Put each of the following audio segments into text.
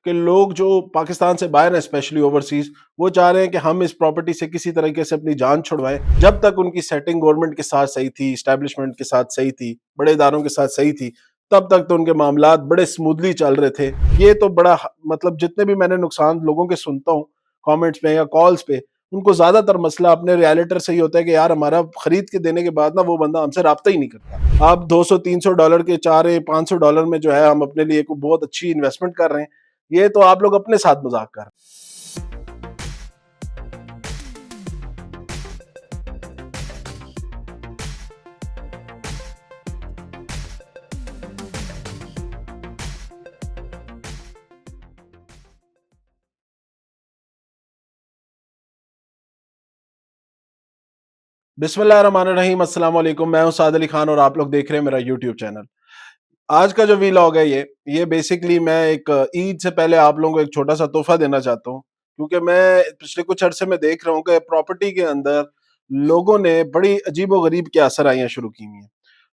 کہ لوگ جو پاکستان سے باہر ہیں اسپیشلی اوورسیز، وہ چاہ رہے ہیں کہ ہم اس پراپرٹی سے کسی طریقے سے اپنی جان چھڑوائیں. جب تک ان کی سیٹنگ گورنمنٹ کے ساتھ صحیح تھی، اسٹیبلشمنٹ کے ساتھ صحیح تھی، بڑے اداروں کے ساتھ صحیح تھی، تب تک تو ان کے معاملات بڑے سموتھلی چل رہے تھے. یہ تو بڑا مطلب جتنے بھی میں نے نقصان لوگوں کے سنتا ہوں کامنٹس پہ یا کالز پہ، ان کو زیادہ تر مسئلہ اپنے ریالٹر سے ہی ہوتا ہے کہ یار ہمارا خرید کے دینے کے بعد نا وہ بندہ ہم سے رابطہ ہی نہیں کرتا. آپ $200-300 کے چاہ رہے ہیں، $500 میں جو ہے ہم اپنے لیے کوئی بہت اچھی انویسٹمنٹ کر رہے ہیں. یہ تو آپ لوگ اپنے ساتھ مذاق کر رہے ہیں. بسم اللہ الرحمن الرحیم. السلام علیکم. میں ہوں سعد علی خان اور آپ لوگ دیکھ رہے ہیں میرا یوٹیوب چینل. آج کا جو ویلاگ ہے یہ بیسکلی میں ایک عید سے پہلے آپ لوگوں کو ایک چھوٹا سا تحفہ دینا چاہتا ہوں، کیونکہ میں پچھلے کچھ عرصے میں دیکھ رہا ہوں کہ پراپرٹی کے اندر لوگوں نے بڑی عجیب و غریب کی اثر آئیاں شروع کی ہوئی ہیں.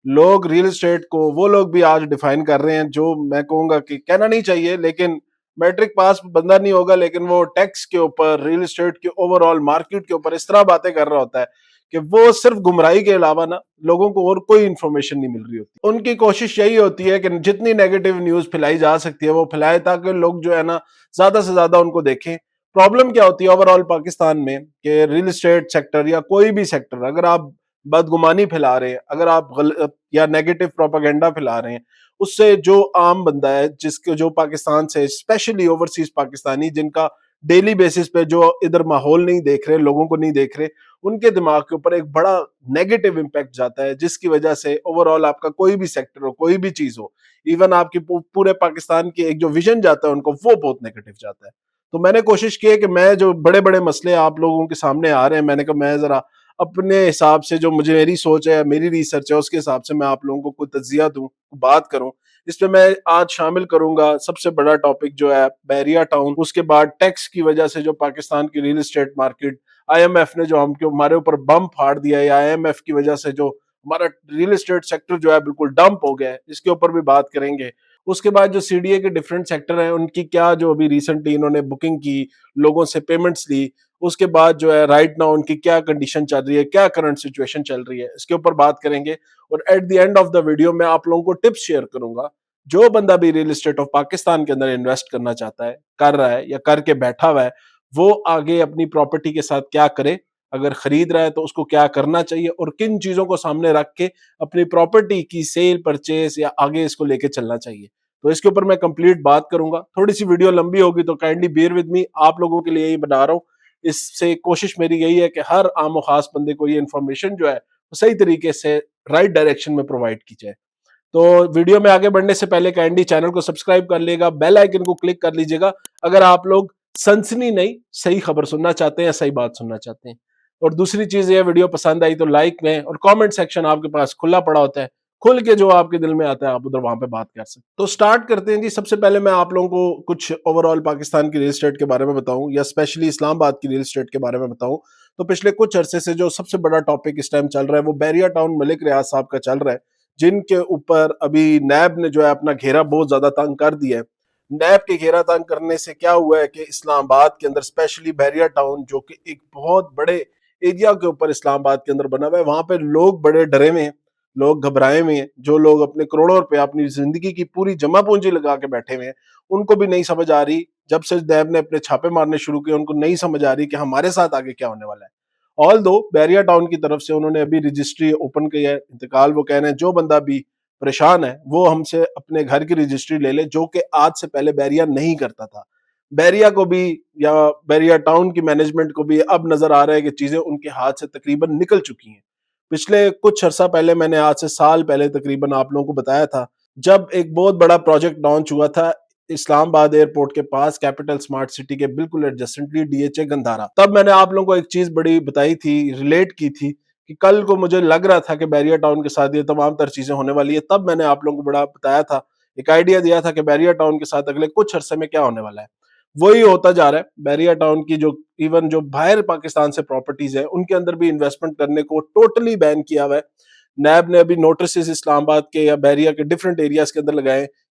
لوگ ریل اسٹیٹ کو وہ لوگ بھی آج ڈیفائن کر رہے ہیں جو میں کہوں گا کہ کہنا نہیں چاہیے، لیکن میٹرک پاس بندہ نہیں ہوگا لیکن وہ ٹیکس کے اوپر، ریل اسٹیٹ کے اوور آل مارکیٹ کے اوپر اس طرح باتیں کر رہا ہوتا ہے کہ وہ صرف گمراہی کے علاوہ نا لوگوں کو اور کوئی انفارمیشن نہیں مل رہی ہوتی. ان کی کوشش یہی ہوتی ہے کہ جتنی نیگیٹو نیوز پھیلائی جا سکتی ہے وہ پھیلائے تاکہ لوگ جو ہے نا زیادہ سے زیادہ ان کو دیکھیں. پرابلم کیا ہوتی ہے اوور آل پاکستان میں کہ ریل اسٹیٹ سیکٹر یا کوئی بھی سیکٹر اگر آپ بدگمانی پھیلا رہے ہیں، اگر آپ یا نیگیٹو پروپیگنڈا پھیلا رہے ہیں، اس سے جو عام بندہ ہے جس کے جو پاکستان سے اسپیشلی اوورسیز پاکستانی جن کا ڈیلی بیسس پہ جو ادھر ماحول نہیں دیکھ رہے، لوگوں کو نہیں دیکھ رہے، ان کے دماغ کے اوپر ایک بڑا نیگیٹو امپیکٹ جاتا ہے، جس کی وجہ سے اوور آل آپ کا کوئی بھی سیکٹر ہو، کوئی بھی چیز ہو، ایون آپ کی پورے پاکستان کی ایک جو ویژن جاتا ہے ان کو، وہ بہت نیگیٹو جاتا ہے. تو میں نے کوشش کی ہے کہ میں جو بڑے بڑے مسئلے آپ لوگوں کے سامنے آ رہے ہیں، میں نے کہا میں ذرا اپنے حساب سے جو مجھے میری سوچ ہے، میری ریسرچ ہے، اس کے حساب سے میں آپ لوگوں کو کوئی تجزیہ دوں، بات کروں. اس پہ میں آج شامل کروں گا سب سے بڑا ٹاپک جو ہے بحریہ ٹاؤن، اس کے بعد ٹیکس کی وجہ سے جو پاکستان کی real estate market, I M F نے جو ہمارے اوپر بم پھاڑ دیا ہے، یا آئی ایم ایف کی وجہ سے جو ہمارا ریل اسٹیٹ سیکٹر جو ہے بالکل ڈمپ ہو گیا ہے، اس کے اوپر بھی بات کریں گے. اس کے بعد جو سی ڈی اے کے ڈفرینٹ سیکٹر ہیں ان کی کیا جو ابھی ریسنٹلی انہوں نے بکنگ کی، لوگوں سے پیمنٹس لی، اس کے بعد جو ہے رائٹ ناؤ ان کی کیا کنڈیشن چل رہی ہے، کیا کرنٹ سچویشن چل رہی ہے، اس کے اوپر بات کریں گے. اور at the end of the video میں آپ لوگوں کو ٹپس شیئر کروں گا. جو بندہ بھی ریل اسٹیٹ آف پاکستان کے اندر انویسٹ کرنا چاہتا ہے، کر رہا ہے یا کر کے بیٹھا ہوا ہے، وہ آگے اپنی پراپرٹی کے ساتھ کیا کرے، اگر خرید رہا ہے تو اس کو کیا کرنا چاہیے، اور کن چیزوں کو سامنے رکھ کے اپنی پراپرٹی کی سیل پرچیز یا آگے اس کو لے کے چلنا چاہیے. تو اس کے اوپر میں کمپلیٹ بات کروں گا. تھوڑی سی ویڈیو لمبی ہوگی تو کائنڈلی بیئر ود می، آپ لوگوں کے لیے یہی بنا رہا ہوں. اس سے کوشش میری یہی ہے کہ ہر عام و خاص بندے کو یہ انفارمیشن جو ہے وہ صحیح طریقے سے رائٹ ڈائریکشن میں پرووائڈ کی جائے. تو ویڈیو میں آگے بڑھنے سے پہلے کائنڈلی چینل کو سبسکرائب کر لے گا، بیل آئیکن کو کلک کر لیجیے گا اگر آپ لوگ سنسنی نہیں صحیح خبر سننا چاہتے ہیں یا صحیح بات سننا چاہتے ہیں. اور دوسری چیز یہ، ویڈیو پسند آئی تو لائک میں، اور کامنٹ سیکشن آپ کے پاس کھلا پڑا ہوتا ہے، کھل کے جو آپ کے دل میں آتا ہے آپ ادھر وہاں پہ بات کر سکتے. تو سٹارٹ کرتے ہیں جی. سب سے پہلے میں آپ لوگوں کو کچھ اوور آل پاکستان کی ریل اسٹیٹ کے بارے میں بتاؤں، یا اسپیشلی اسلام آباد کی ریل اسٹیٹ کے بارے میں بتاؤں. تو پچھلے کچھ عرصے سے جو سب سے بڑا ٹاپک اس ٹائم چل رہا ہے وہ بحریہ ٹاؤن ملک ریاض صاحب کا چل رہا ہے، جن کے اوپر ابھی نیب نے جو ہے اپنا گھیرا بہت زیادہ تنگ کر دیا ہے. نیب کے گھیرا تنگ کرنے سے کیا ہوا ہے کہ اسلام آباد کے اندر اسپیشلی بحریہ ٹاؤن جو کہ ایک بہت بڑے ایریا کے اوپر اسلام آباد کے اندر بنا ہوا ہے، وہاں پہ لوگ بڑے ڈرے ہوئے ہیں، لوگ گھبرائے ہوئے ہیں. جو لوگ اپنے کروڑوں روپے اپنی زندگی کی پوری جمع پونجی لگا کے بیٹھے ہوئے ہیں، ان کو بھی نہیں سمجھ آ رہی. جب سے نیب نے اپنے چھاپے مارنے شروع کیے ان کو نہیں سمجھ آ رہی کہ ہمارے ساتھ آگے کیا ہونے والا ہے. آل دو بحریہ ٹاؤن کی طرف سے انہوں نے ابھی رجسٹری اوپن کی ہے. انتقال وہ کہہ رہے ہیں جو بندہ بھی پریشان ہے وہ ہم سے اپنے گھر کی رجسٹری لے لے، جو کہ آج سے پہلے بحریہ نہیں کرتا تھا. بحریہ کو بھی یا بحریہ ٹاؤن کی مینجمنٹ کو بھی اب نظر آ رہا ہے کہ چیزیں ان کے ہاتھ سے تقریباً نکل چکی ہیں. پچھلے کچھ عرصہ پہلے میں نے آج سے سال پہلے تقریباً آپ لوگوں کو بتایا تھا، جب ایک بہت بڑا پروجیکٹ لانچ ہوا تھا اسلام آباد ایئرپورٹ کے پاس کیپٹل سمارٹ سٹی کے بالکل ایڈجسٹنٹلی ڈی ایچ اے گندھارا. تب میں نے آپ لوگوں کو ایک چیز بڑی بتائی تھی، ریلیٹ کی تھی کہ کل کو مجھے لگ رہا تھا کہ بحریہ ٹاؤن کے ساتھ یہ تمام تر چیزیں ہونے والی ہے. تب میں نے آپ لوگوں کو بڑا بتایا تھا، ایک آئیڈیا دیا تھا کہ بحریہ ٹاؤن کے ساتھ اگلے کچھ عرصے میں کیا ہونے والا ہے. وہی ہوتا جا رہا ہے. بحریہ ٹاؤن کی جو ایون جو باہر پاکستان سے پراپرٹیز ہیں ان کے اندر بھی انویسٹمنٹ کرنے کو ٹوٹلی بین کیا ہوا ہے. نیب نے ابھی نوٹسز اسلام آباد کے یا بحریہ کے ڈفرنٹ ایریاز کے اندر لگائے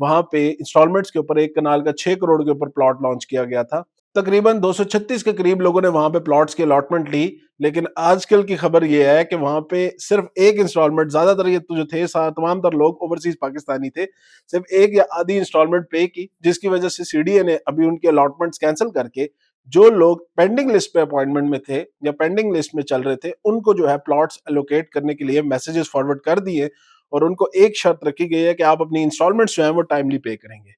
وہاں پہ انسٹالمنٹس کے اوپر ایک کنال کا 6 کروڑ کے اوپر پلاٹ لانچ کیا گیا تھا. تقریباً 236 کے قریب لوگوں نے وہاں پہ پلاٹس کی الاٹمنٹ لی. لیکن آج کل کی خبر یہ ہے کہ وہاں پہ صرف ایک انسٹالمنٹ، زیادہ تر یہ جو تھے تمام تر لوگ اوورسیز پاکستانی تھے، صرف ایک یا آدھی انسٹالمنٹ پے کی، جس کی وجہ سے سی ڈی اے نے ابھی ان کے الاٹمنٹس کینسل کر کے جو لوگ پینڈنگ لسٹ پہ اپوائنٹمنٹ میں تھے یا پینڈنگ لسٹ میں چل رہے تھے ان کو جو ہے پلاٹس الوکیٹ کرنے کے لیے میسیجز فارورڈ کر دیے، اور ان کو ایک شرط رکھی گئی ہے کہ آپ اپنی انسٹالمنٹس جو ہیں وہ ٹائملی پے کریں گے.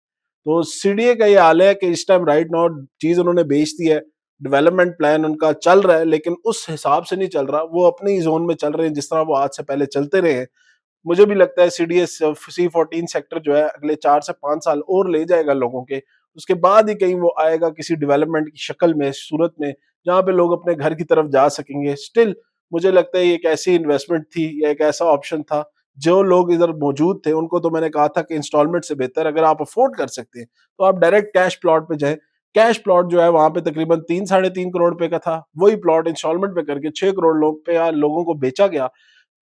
تو سی ڈی اے کا یہ حال ہے کہ اس ٹائم رائٹ ناؤ چیز انہوں نے بیچ دی ہے، ڈیولپمنٹ پلان ان کا چل رہا ہے لیکن اس حساب سے نہیں چل رہا. وہ اپنی زون میں چل رہے ہیں جس طرح وہ آج سے پہلے چلتے رہے ہیں. مجھے بھی لگتا ہے C D S C14 sector جو ہے اگلے 4 سے 5 سال اور لے جائے گا لوگوں کے، اس کے بعد ہی کہیں وہ آئے گا کسی ڈیولپمنٹ کی شکل میں، صورت میں، جہاں پہ لوگ اپنے گھر کی طرف جا سکیں گے. اسٹل مجھے لگتا ہے یہ ایک ایسی انویسٹمنٹ تھی یا ایک ایسا آپشن تھا. جو لوگ ادھر موجود تھے ان کو تو میں نے کہا تھا کہ انسٹالمنٹ سے بہتر اگر آپ افورڈ کر سکتے ہیں تو آپ ڈائریکٹ کیش پلاٹ پہ جائیں. کیش پلاٹ جو ہے وہاں پہ تقریباً 3 سے 3.5 کروڑ روپے کا تھا، وہی پلاٹ انسٹالمنٹ پہ کر کے 6 کروڑ لوگوں کو بیچا گیا.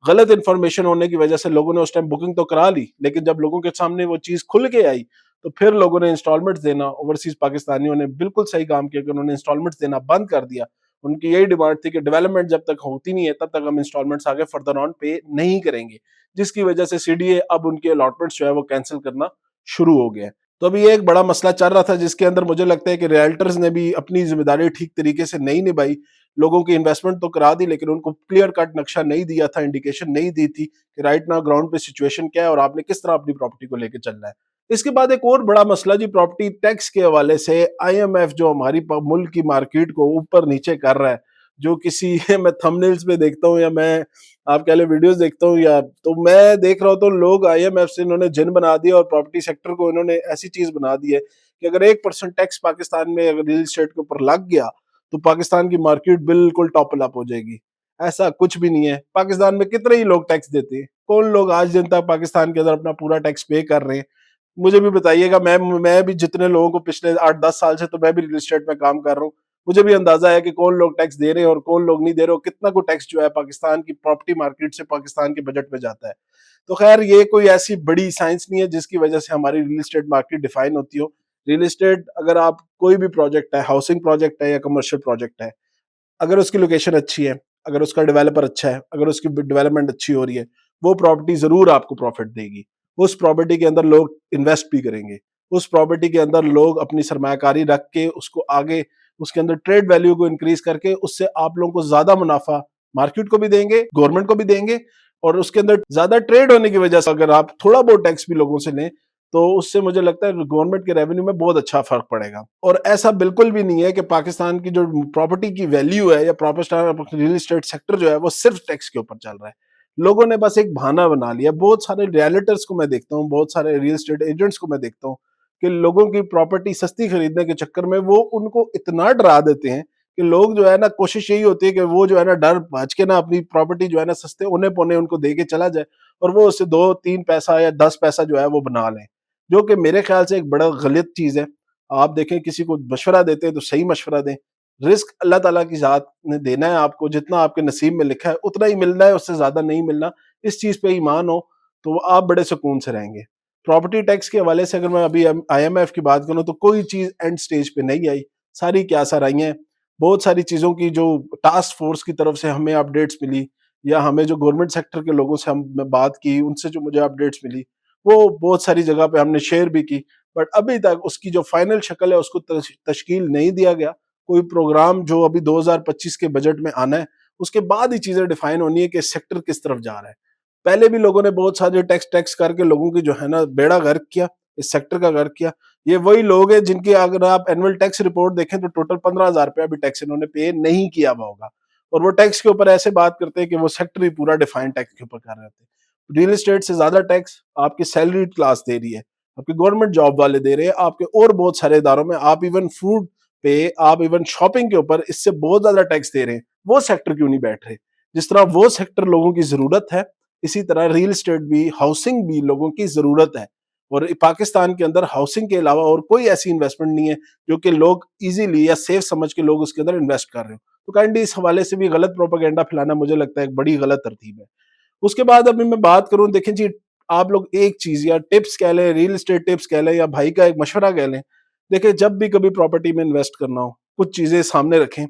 غلط انفارمیشن ہونے کی وجہ سے لوگوں نے اس ٹائم بکنگ تو کرا لی، لیکن جب لوگوں کے سامنے وہ چیز کھل کے آئی تو پھر لوگوں نے انسٹالمنٹ دینا، اوورسیز پاکستانیوں نے بالکل صحیح کام کیا کہ انہوں نے انسٹالمنٹ دینا بند کر دیا. ان کی یہی ڈیمانڈ تھی کہ ڈیولپمنٹ جب تک ہوتی نہیں ہے تب تک ہم انسٹالمنٹس آگے فردر آن پے نہیں کریں گے، جس کی وجہ سے سی ڈی اے اب ان کے الاٹمنٹس جو ہے وہ کینسل کرنا شروع ہو گیا. تو ابھی یہ ایک بڑا مسئلہ چل رہا تھا جس کے اندر مجھے لگتا ہے کہ ریئلٹرز نے بھی اپنی ذمہ داری ٹھیک طریقے سے نہیں نبھائی. لوگوں کی انویسٹمنٹ تو کرا دی لیکن ان کو کلیئر کٹ نقشہ نہیں دیا تھا، انڈیکیشن نہیں دی تھی کہ رائٹ نا گراؤنڈ پہ سچویشن کیا ہے اور آپ نے کس طرح اپنی پراپرٹی کو لے کے چلنا ہے. اس کے بعد ایک اور بڑا مسئلہ جی پراپرٹی ٹیکس کے حوالے سے آئی ایم ایف جو ہماری ملک کی مارکیٹ کو اوپر نیچے کر رہا ہے. جو کسی میں تھمبنیلز پہ دیکھتا ہوں یا میں آپ کہہ لیں ویڈیوز دیکھتا ہوں یا تو میں دیکھ رہا ہوں تو لوگ آئی ایم ایف سے انہوں نے جن بنا دیا اور پراپرٹی سیکٹر کو انہوں نے ایسی چیز بنا دی ہے کہ اگر 1% ٹیکس پاکستان میں اگر ریل اسٹیٹ کے اوپر لگ گیا تو پاکستان کی مارکیٹ بالکل ٹاپل اپ ہو جائے گی. ایسا کچھ بھی نہیں ہے. پاکستان میں کتنے ہی لوگ ٹیکس دیتے ہیں، کون لوگ آج دن تک پاکستان کے اندر اپنا پورا ٹیکس پے کر رہے ہیں؟ مجھے بھی بتائیے گا. میں بھی جتنے لوگوں کو پچھلے 8-10 سال سے تو میں بھی ریل اسٹیٹ میں کام کر رہا ہوں، مجھے بھی اندازہ ہے کہ کون لوگ ٹیکس دے رہے ہیں اور کون لوگ نہیں دے رہے اور کتنا کو ٹیکس جو ہے پاکستان کی پراپرٹی مارکیٹ سے پاکستان کے بجٹ میں جاتا ہے. تو خیر یہ کوئی ایسی بڑی سائنس نہیں ہے جس کی وجہ سے ہماری ریل اسٹیٹ مارکیٹ ڈیفائن ہوتی ہو. ریل اسٹیٹ اگر آپ کوئی بھی پروجیکٹ ہے، ہاؤسنگ پروجیکٹ ہے یا کمرشل پروجیکٹ ہے، اگر اس کی لوکیشن اچھی ہے، اگر اس کا ڈیولپر اچھا ہے، اگر اس کی ڈیولپمنٹ اچھی ہو رہی ہے، وہ پراپرٹی ضرور آپ کو پروفٹ دے گی. اس پراپرٹی کے اندر لوگ انویسٹ بھی کریں گے، اس پراپرٹی کے اندر لوگ اپنی سرمایہ کاری رکھ کے اس کو آگے اس کے اندر ٹریڈ ویلیو کو انکریز کر کے اس سے آپ لوگوں کو زیادہ منافع مارکیٹ کو بھی دیں گے، گورنمنٹ کو بھی دیں گے. اور اس کے اندر زیادہ ٹریڈ ہونے کی وجہ سے اگر آپ تھوڑا بہت ٹیکس بھی لوگوں سے لیں تو اس سے مجھے لگتا ہے گورنمنٹ کے ریونیو میں بہت اچھا فرق پڑے گا. اور ایسا بالکل بھی نہیں ہے کہ پاکستان کی جو پراپرٹی کی ویلیو ہے یا ریل اسٹیٹ سیکٹر جو ہے وہ صرف ٹیکس کے اوپر چل رہا ہے. لوگوں نے بس ایک بہانہ بنا لیا. بہت سارے ریئلٹرز کو میں دیکھتا ہوں، بہت سارے ریل اسٹیٹ ایجنٹس کو میں دیکھتا ہوں کہ لوگوں کی پراپرٹی سستی خریدنے کے چکر میں وہ ان کو اتنا ڈرا دیتے ہیں کہ لوگ جو ہے نا کوشش یہی ہوتی ہے کہ وہ جو ہے نا ڈر بچ کے نا اپنی پراپرٹی جو ہے نا سستے اونے پونے ان کو دے کے چلا جائے اور وہ اس سے 2-3 پیسہ یا 10 پیسہ جو ہے وہ بنا لیں، جو کہ میرے خیال سے ایک بڑا غلط چیز ہے. آپ دیکھیں کسی کو مشورہ دیتے ہیں تو صحیح مشورہ دیں. رزق اللہ تعالیٰ کی ذات نے دینا ہے آپ کو، جتنا آپ کے نصیب میں لکھا ہے اتنا ہی ملنا ہے، اس سے زیادہ نہیں ملنا. اس چیز پہ ایمان ہو تو آپ بڑے سکون سے رہیں گے. پراپرٹی ٹیکس کے حوالے سے اگر میں ابھی آئی ایم ایف کی بات کروں تو کوئی چیز اینڈ سٹیج پہ نہیں آئی، ساری کیا سر آئی ہیں. بہت ساری چیزوں کی جو ٹاسک فورس کی طرف سے ہمیں اپڈیٹس ملی یا ہمیں جو گورنمنٹ سیکٹر کے لوگوں سے ہم بات کی ان سے جو مجھے اپڈیٹس ملی وہ بہت ساری جگہ پہ ہم نے شیئر بھی کی، بٹ ابھی تک اس کی جو فائنل شکل ہے اس کو تشکیل نہیں دیا گیا. کوئی پروگرام جو ابھی 2025 کے بجٹ میں آنا ہے اس کے بعد ہی چیزیں ڈیفائن ہونی ہے کہ سیکٹر کس طرف جا رہا ہے. پہلے بھی لوگوں نے بہت سارے ٹیکس کر کے لوگوں کی جو ہے نا بیڑا غرق کیا، اس سیکٹر کا غرق کیا. یہ وہی لوگ ہیں جن کی اگر آپ اینول ٹیکس رپورٹ دیکھیں تو ٹوٹل 15,000 روپیہ بھی ٹیکس انہوں نے پے نہیں کیا ہوا ہوگا، اور وہ ٹیکس کے اوپر ایسے بات کرتے ہیں کہ وہ سیکٹر ہی پورا ڈیفائن ٹیکس کے اوپر کر رہے تھے. ریل اسٹیٹ سے زیادہ ٹیکس آپ کی سیلری کلاس دے رہی ہے، آپ کے گورنمنٹ جاب والے دے رہے ہیں، آپ کے اور بہت سارے اداروں میں آپ ایون فوڈ پہ، آپ ایون شاپنگ کے اوپر اس سے بہت زیادہ ٹیکس دے رہے ہیں. وہ سیکٹر کیوں نہیں بیٹھ رہے؟ جس طرح وہ سیکٹر لوگوں کی ضرورت ہے اسی طرح ریل اسٹیٹ بھی، ہاؤسنگ بھی لوگوں کی ضرورت ہے. اور پاکستان کے اندر ہاؤسنگ کے علاوہ اور کوئی ایسی انویسٹمنٹ نہیں ہے جو کہ لوگ ایزیلی یا سیف سمجھ کے لوگ اس کے اندر انویسٹ کر رہے ہو. تو کائنڈلی اس حوالے سے بھی غلط پروپیگنڈا پھیلانا مجھے لگتا ہے ایک بڑی غلط ترتیب ہے. اس کے بعد ابھی میں بات کروں، دیکھیں جی آپ لوگ ایک چیز یا ٹپس کہہ لیں، ریل اسٹیٹ ٹپس کہہ لیں یا بھائی کا ایک مشورہ کہہ لیں، دیکھیں جب بھی کبھی پراپرٹی میں انویسٹ کرنا ہو کچھ چیزیں سامنے رکھیں،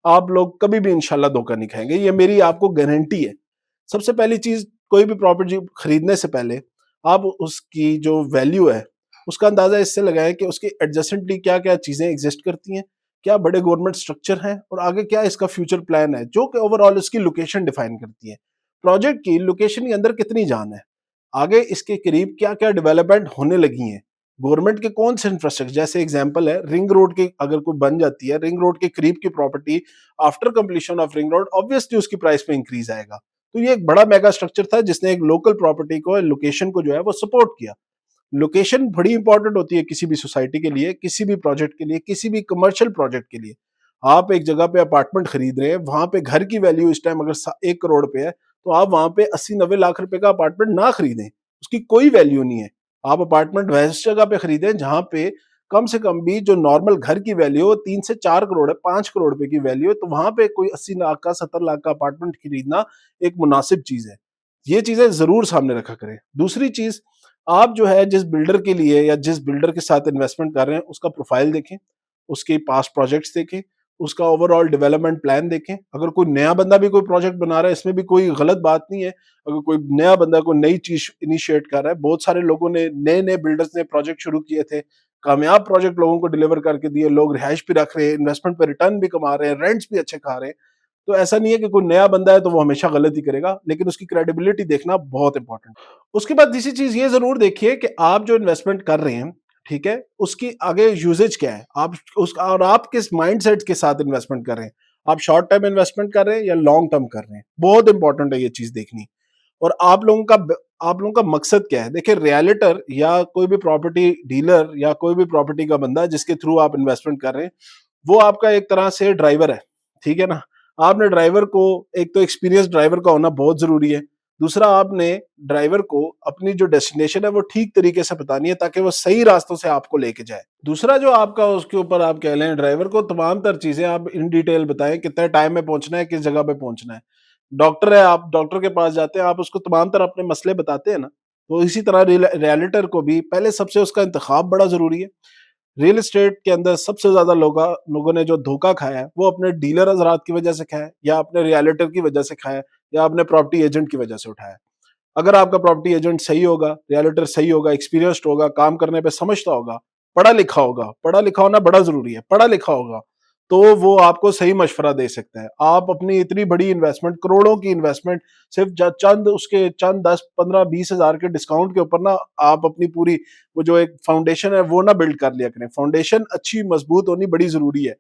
آپ لوگ کبھی بھی انشاءاللہ دھوکہ نہیں کھائیں گے، یہ میری آپ کو گارنٹی ہے۔ سب سے پہلی چیز، کوئی بھی پراپرٹی خریدنے سے پہلے آپ اس کی جو ویلیو ہے اس کا اندازہ اس سے لگائیں کہ اس کی ایڈجسٹنٹلی کیا کیا چیزیں ایگزسٹ کرتی ہیں، کیا بڑے گورنمنٹ سٹرکچر ہیں، اور آگے کیا اس کا فیوچر پلان ہے، جو کہ اوور آل اس کی لوکیشن ڈیفائن کرتی ہے۔ پروجیکٹ کی لوکیشن کے اندر کتنی جان ہے، آگے اس کے قریب کیا کیا ڈیولپمنٹ ہونے لگی ہیں، گورنمنٹ کے کون سے انفراسٹرکچر، جیسے اگزامپل ہے رنگ روڈ کی، اگر کوئی بن جاتی ہے رنگ روڈ کے قریب کی property, after completion of ring road obviously اس کی پرائس میں انکریز آئے گا۔ تو یہ ایک بڑا میگا اسٹرکچر تھا جس نے ایک لوکل پراپرٹی کو، لوکیشن کو جو ہے وہ سپورٹ کیا۔ لوکیشن بڑی امپورٹنٹ ہوتی ہے کسی بھی سوسائٹی کے لیے، کسی بھی پروجیکٹ کے لیے، کسی بھی کمرشل پروجیکٹ کے لیے۔ آپ ایک جگہ پہ اپارٹمنٹ خرید رہے ہیں، وہاں پہ گھر کی ویلیو اس ٹائم اگر 1 کروڑ پہ ہے، تو آپ وہاں پہ 80-90 لاکھ روپے کا اپارٹمنٹ نہ خریدیں، اس کی کوئی ویلیو نہیں ہے۔ آپ اپارٹمنٹ ویسے جگہ پہ خریدیں جہاں پہ کم سے کم بھی جو نارمل گھر کی ویلیو 3 سے 4 کروڑ ہے، 5 کروڑ روپے کی ویلیو ہے، تو وہاں پہ کوئی 80 لاکھ کا 70 لاکھ کا اپارٹمنٹ خریدنا ایک مناسب چیز ہے۔ یہ چیزیں ضرور سامنے رکھا کریں۔ دوسری چیز، آپ جو ہے جس بلڈر کے لیے یا جس بلڈر کے ساتھ انویسٹمنٹ کر رہے ہیں اس کا پروفائل دیکھیں، اس کے پاسٹ پروجیکٹس دیکھیں، اس کا اوور آل ڈیولپمنٹ پلان دیکھیں۔ اگر کوئی نیا بندہ بھی کوئی پروجیکٹ بنا رہا ہے، اس میں بھی کوئی غلط بات نہیں ہے، اگر کوئی نیا بندہ کوئی نئی چیز انیشیٹ کر رہا ہے، بہت سارے لوگوں نے، نئے نئے بلڈرز نے پروجیکٹ شروع کیے تھے، کامیاب پروجیکٹ لوگوں کو ڈیلیور کر کے دیے، لوگ رہائش بھی رکھ رہے ہیں، انویسٹمنٹ پہ ریٹرن بھی کما رہے ہیں، رینٹس بھی اچھے کھا رہے ہیں۔ تو ایسا نہیں ہے کہ کوئی نیا بندہ ہے تو وہ ہمیشہ غلط ہی کرے گا، لیکن اس کی کریڈیبلٹی دیکھنا بہت امپورٹنٹ۔ اس کے بعد دوسری چیز یہ ضرور دیکھیے کہ آپ جو انویسٹمنٹ کر رہے ہیں، ٹھیک ہے، اس کی آگے یوزیج کیا ہے، آپ اس اور آپ کس مائنڈ سیٹ کے ساتھ انویسٹمنٹ کر رہے ہیں، آپ شارٹ ٹرم انویسٹمنٹ کر رہے ہیں یا لانگ ٹرم کر رہے ہیں، بہت امپورٹنٹ ہے یہ چیز دیکھنی۔ اور آپ لوگوں کا مقصد کیا ہے؟ دیکھیں ریالٹر یا کوئی بھی پراپرٹی ڈیلر یا کوئی بھی پراپرٹی کا بندہ جس کے تھرو آپ انویسٹمنٹ کر رہے ہیں، وہ آپ کا ایک طرح سے ڈرائیور ہے، ٹھیک ہے نا۔ آپ نے ڈرائیور کو، ایک تو ایکسپیرینس ڈرائیور کا ہونا بہت ضروری ہے، دوسرا آپ نے ڈرائیور کو اپنی جو ڈیسٹینیشن ہے وہ ٹھیک طریقے سے بتانی ہے تاکہ وہ صحیح راستوں سے آپ کو لے کے جائے۔ دوسرا جو آپ کا اس کے اوپر آپ کہہ لیں ڈرائیور کو تمام تر چیزیں آپ ان ڈیٹیل بتائیں، کتنے ٹائم میں پہنچنا ہے، کس جگہ پہ پہنچنا ہے۔ ڈاکٹر ہے، آپ ڈاکٹر کے پاس جاتے ہیں، آپ اس کو تمام تر اپنے مسئلے بتاتے ہیں نا، تو اسی طرح ریالٹر کو بھی پہلے سب سے اس کا انتخاب بڑا ضروری ہے۔ ریل اسٹیٹ کے اندر سب سے زیادہ لوگوں نے جو دھوکہ کھایا ہے وہ اپنے ڈیلر حضرات کی وجہ سے کھایا ہے، یا اپنے ریالٹر کی وجہ سے کھایا ہے، یا اپنے پراپرٹی ایجنٹ کی وجہ سے اٹھایا ہے۔ اگر آپ کا پراپرٹی ایجنٹ صحیح ہوگا، ریالٹر صحیح ہوگا، ایکسپیرینسڈ ہوگا، کام کرنے پہ سمجھتا ہوگا، پڑھا لکھا ہوگا، پڑھا لکھا ہونا بڑا ضروری ہے، پڑھا لکھا ہوگا تو وہ آپ کو صحیح مشورہ دے سکتا ہے۔ آپ اپنی اتنی بڑی انویسٹمنٹ، کروڑوں کی انویسٹمنٹ، صرف چند 10-15-20 ہزار کے ڈسکاؤنٹ کے اوپر نا آپ اپنی پوری وہ جو ایک فاؤنڈیشن ہے وہ نہ بلڈ کر لیا کریں۔ فاؤنڈیشن اچھی مضبوط ہونی بڑی ضروری ہے۔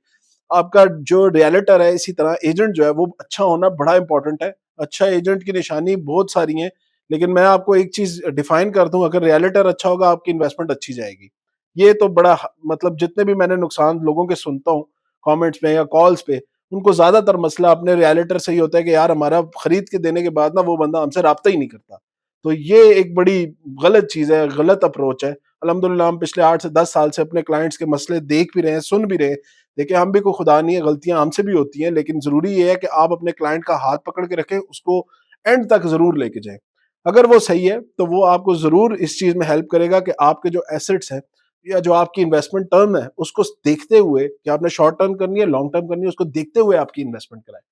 آپ کا جو ریالٹر ہے، اسی طرح ایجنٹ جو ہے وہ اچھا ہونا بڑا امپورٹنٹ ہے۔ اچھا ایجنٹ کی نشانی بہت ساری ہیں، لیکن میں آپ کو ایک چیز ڈیفائن کر دوں، اگر ریالٹر اچھا ہوگا آپ کی انویسٹمنٹ اچھی جائے گی۔ یہ تو بڑا، مطلب جتنے بھی میں نے نقصان لوگوں کے سنتا ہوں کامنٹس میں یا کالز پہ، ان کو زیادہ تر مسئلہ اپنے ریالٹر سے ہی ہوتا ہے کہ یار ہمارا خرید کے دینے کے بعد نا وہ بندہ ہم سے رابطہ ہی نہیں کرتا۔ تو یہ ایک بڑی غلط چیز ہے، غلط اپروچ ہے۔ الحمدللہ ہم پچھلے 8 سے 10 سال سے اپنے کلائنٹس کے مسئلے دیکھ بھی رہے ہیں، سن بھی رہے ہیں۔ دیکھیں ہم بھی کوئی خدا نہیں ہے، غلطیاں ہم سے بھی ہوتی ہیں، لیکن ضروری یہ ہے کہ آپ اپنے کلائنٹ کا ہاتھ پکڑ کے رکھیں، اس کو اینڈ تک ضرور لے کے جائیں۔ اگر وہ صحیح ہے تو وہ آپ کو ضرور اس چیز میں ہیلپ کرے گا کہ آپ کے جو ایسٹس ہیں یا جو آپ کی انویسٹمنٹ ٹرم ہے اس کو دیکھتے ہوئے کہ آپ نے شارٹ ٹرم کرنی ہے، لانگ ٹرم کرنی ہے، اس کو دیکھتے ہوئے آپ کی انویسٹمنٹ کرائیں۔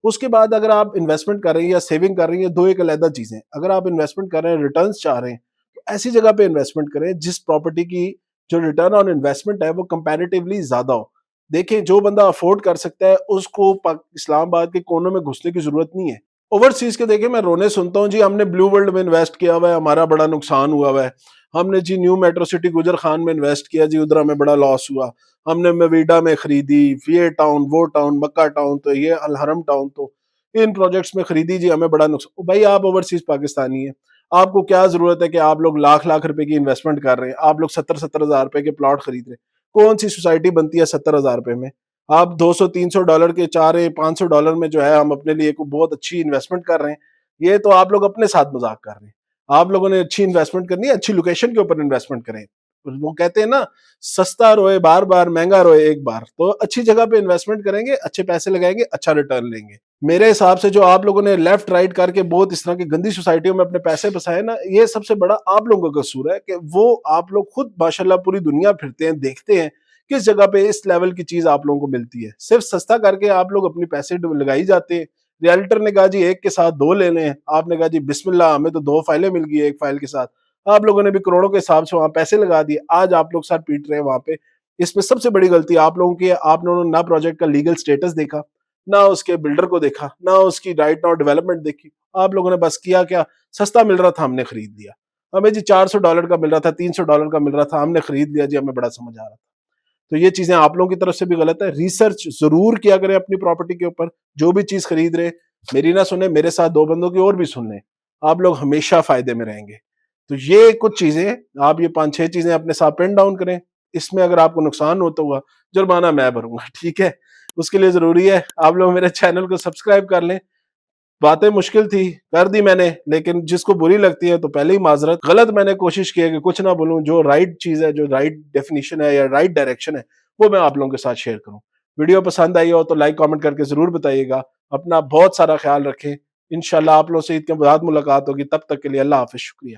اس کے بعد اگر آپ انویسٹمنٹ کر رہے ہیں یا سیونگ کر رہی ہیں، دو ایک علیحدہ چیزیں۔ اگر آپ انویسٹمنٹ کر رہے ہیں، ریٹرنز چاہ رہے ہیں، تو ایسی جگہ پہ انویسٹمنٹ کریں جس پراپرٹی کی جو ریٹرن آن انویسٹمنٹ ہے وہ کمپیریٹیولی زیادہ ہو۔ دیکھیں جو بندہ افورڈ کر سکتا ہے اس کو اسلام آباد کے کونوں میں گھسنے کی ضرورت نہیں ہے۔ اوورسیز کے دیکھیں میں رونے سنتا ہوں، جی ہم نے بلیو ورلڈ میں انویسٹ کیا ہوا ہے، ہمارا بڑا نقصان ہوا ہوا ہے۔ ہم نے جی نیو میٹرو سٹی گجر خان میں انویسٹ کیا، جی ادھر ہمیں بڑا لاس ہوا۔ ہم نے میویڈا میں خریدی، یہ ٹاؤن، وہ ٹاؤن، مکہ ٹاؤن، تو یہ الحرم ٹاؤن، تو ان پروجیکٹس میں خریدی، جی ہمیں بڑا نقصان۔ بھائی آپ اوورسیز پاکستانی ہیں، آپ کو کیا ضرورت ہے کہ آپ لوگ لاکھ لاکھ روپے کی انویسٹمنٹ کر رہے ہیں، آپ لوگ 70-70 ہزار روپے کے پلاٹ خرید رہے ہیں۔ کون سی سوسائٹی بنتی ہے 70 ہزار روپے میں؟ آپ $200-300 کے چاہ رہے ہیں، $500 میں جو ہے ہم اپنے لیے کوئی بہت اچھی انویسٹمنٹ کر رہے ہیں۔ یہ تو آپ لوگ اپنے ساتھ مذاق کر رہے ہیں۔ آپ لوگوں نے اچھی انویسٹمنٹ کرنی ہے، اچھی لوکیشن کے اوپر انویسٹمنٹ کریں۔ وہ کہتے ہیں نا سستا روئے بار بار مہنگا روئے ایک بار. تو اچھی جگہ پہ انویسٹمنٹ کریں گے, اچھے پیسے لگائیں گے, اچھا ریٹرن لیں گے. میرے حساب سے جو آپ لوگوں نے لیفٹ رائٹ کر کے بہت اس طرح کی گندی سوسائٹیوں میں اپنے پیسے بسائے نا, یہ سب سے بڑا آپ لوگوں کا قصور ہے کہ وہ آپ لوگ خود ماشاءاللہ پوری دنیا پھرتے ہیں, دیکھتے ہیں کس جگہ پہ اس لیول کی چیز آپ لوگوں کو ملتی ہے. صرف سستا کر کے آپ لوگ اپنی پیسے لگائی جاتے ہیں. ریالٹر نے کہا جی ایک کے ساتھ دو لے لیں, آپ نے کہا جی بسم اللہ ہمیں تو دو فائلیں مل گئی ایک فائل کے ساتھ, آپ لوگوں نے بھی کروڑوں کے حساب سے وہاں پیسے لگا دیے, آج آپ لوگ سر پیٹ رہے ہیں وہاں پہ. اس میں سب سے بڑی غلطی آپ لوگوں کی ہے, آپ لوگوں نے نہ پروجیکٹ کا لیگل سٹیٹس دیکھا, نہ اس کے بلڈر کو دیکھا, نہ اس کی رائٹ ناؤ ڈیولپمنٹ دیکھی. آپ لوگوں نے بس کیا کیا, سستا مل رہا تھا ہم نے خرید لیا, ہمیں جی $400 کا مل رہا تھا, $300 کا مل رہا تھا, ہم نے خرید لیا جی, ہمیں بڑا سمجھ آ رہا تھا. تو یہ چیزیں آپ لوگوں کی طرف سے بھی غلط ہے. ریسرچ ضرور کیا کریں اپنی پراپرٹی کے اوپر, جو بھی چیز خرید رہے میری نہ سنیں, میرے ساتھ دو بندوں کی اور بھی سن لیں, آپ لوگ ہمیشہ فائدے میں رہیں گے. تو یہ کچھ چیزیں آپ یہ 5-6 چیزیں اپنے ساتھ پین ڈاؤن کریں. اس میں اگر آپ کو نقصان ہوتا ہوا جرمانہ میں بھروں گا, ٹھیک ہے. اس کے لیے ضروری ہے آپ لوگ میرے چینل کو سبسکرائب کر لیں. باتیں مشکل تھی کر دی میں نے, لیکن جس کو بری لگتی ہے تو پہلے ہی معذرت. غلط میں نے کوشش کی ہے کہ کچھ نہ بولوں, جو رائٹ چیز ہے, جو رائٹ ڈیفینیشن ہے یا رائٹ ڈائریکشن ہے, وہ میں آپ لوگوں کے ساتھ شیئر کروں. ویڈیو پسند آئی ہو تو لائک کامنٹ کر کے ضرور بتائیے گا. اپنا بہت سارا خیال رکھیں. انشاءاللہ آپ لوگوں سے عید کے بعد ملاقات ہوگی, تب تک کے لیے اللہ حافظ, شکریہ.